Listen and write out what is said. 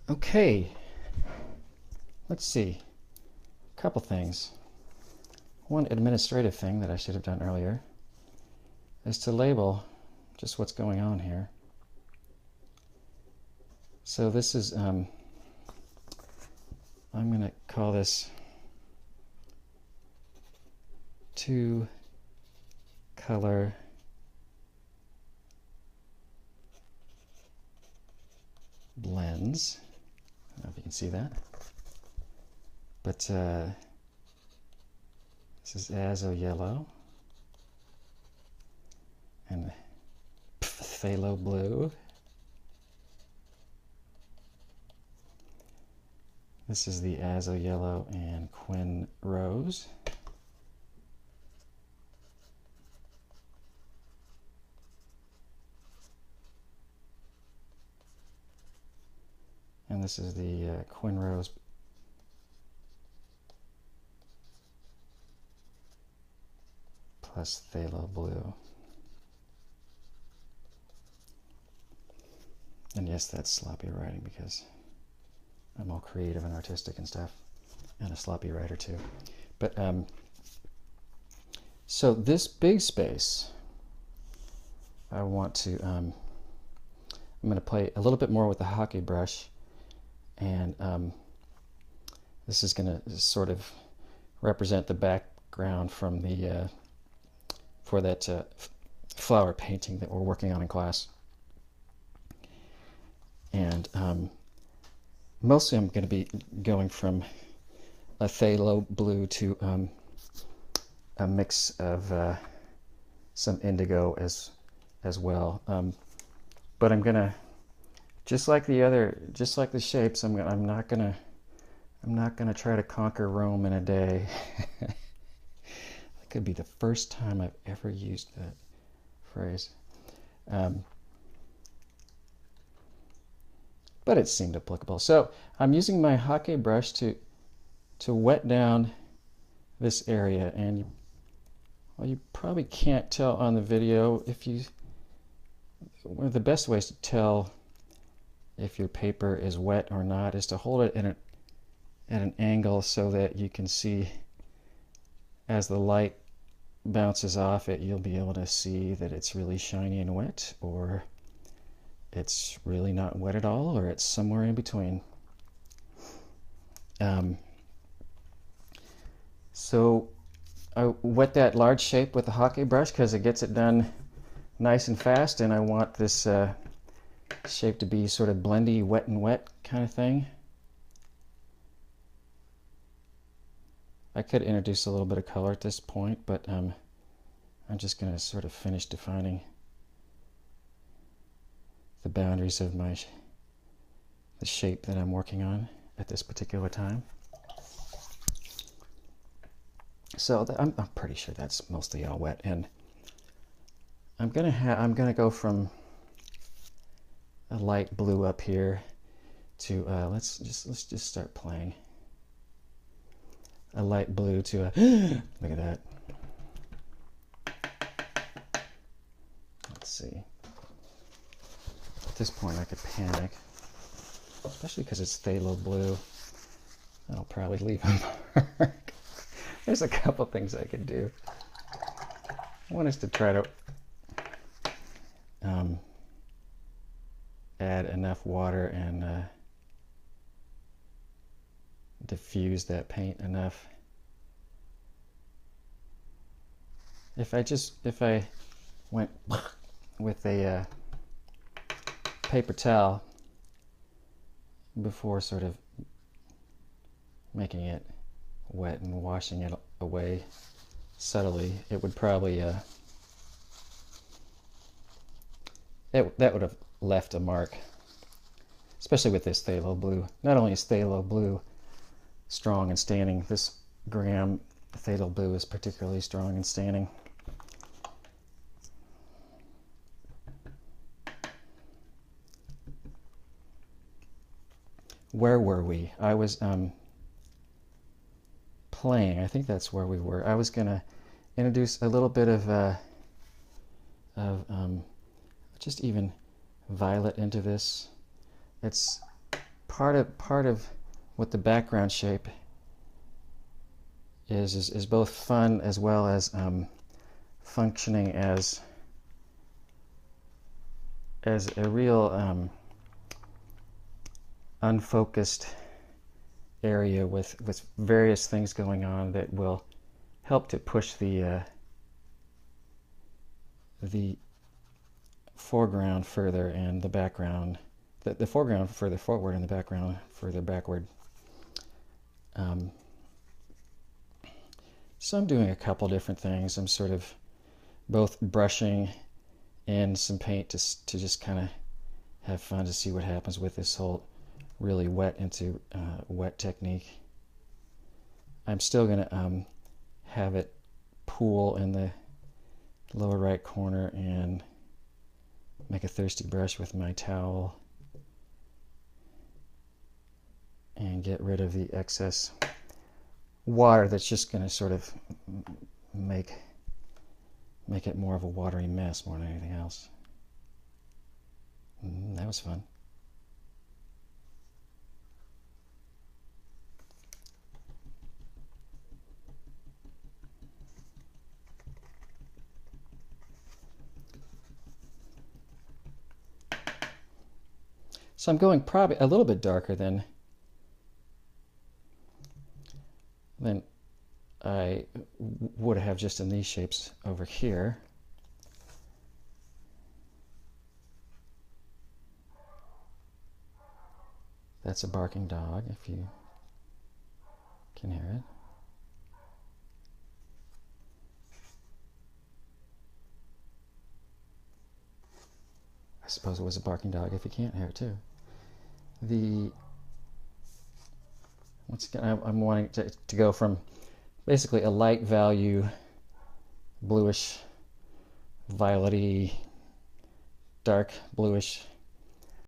Okay, let's see. A couple things. One administrative thing that I should have done earlier is to label just what's going on here. So this is, I'm going to call this 2-color blends. I don't know if you can see that. But this is Azo Yellow and Phthalo Blue. This is the Azo Yellow and Quin Rose. And this is the Quin Rose plus Phthalo Blue. And yes, that's sloppy writing because I'm all creative and artistic and stuff, and a sloppy writer too. But so this big space, I want to, I'm going to play a little bit more with the hockey brush, and this is going to sort of represent the background from the for that flower painting that we're working on in class. And mostly I'm going to be going from a phthalo blue to a mix of some indigo as well. But I'm gonna, just like the shapes, I'm not gonna try to conquer Rome in a day. That could be the first time I've ever used that phrase. But it seemed applicable. So I'm using my hockey brush to wet down this area, and well, you probably can't tell on the video. One of the best ways to tell if your paper is wet or not is to hold it at an angle so that you can see as the light bounces off it, you'll be able to see that it's really shiny and wet, or it's really not wet at all, or it's somewhere in between. So I wet that large shape with the hockey brush because it gets it done nice and fast, and I want this shape to be sort of blendy, wet and wet kind of thing. I could introduce a little bit of color at this point, but I'm just going to sort of finish defining the boundaries of the shape that I'm working on at this particular time. So I'm pretty sure that's mostly all wet, and I'm gonna go from a light blue up here to let's just start playing a light blue to a look at that. Let's see. At this point I could panic, especially because it's phthalo blue. I'll probably leave a mark. There's a couple things I could do. One is to try to add enough water and diffuse that paint enough. If I went with a paper towel before sort of making it wet and washing it away subtly, it would probably that would have left a mark, especially with this phthalo blue. Not only is phthalo blue strong and staining, this Graham phthalo blue is particularly strong and staining. Where were we? I was playing. I think that's where we were. I was going to introduce a little bit of just even violet into this. It's part of what the background shape is both fun as well as functioning as a real unfocused area with various things going on that will help to push the foreground further and the background, the foreground further forward and the background further backward. So I'm doing a couple different things. I'm sort of both brushing in some paint to just kind of have fun to see what happens with this whole really wet into wet technique. I'm still going to have it pool in the lower right corner and make a thirsty brush with my towel and get rid of the excess water that's just going to sort of make it more of a watery mess more than anything else. That was fun. So I'm going probably a little bit darker than I would have just in these shapes over here. That's a barking dog, if you can hear it. I suppose it was a barking dog if you can't hear it too. Once again, I'm wanting to go from basically a light value, bluish, violety, dark bluish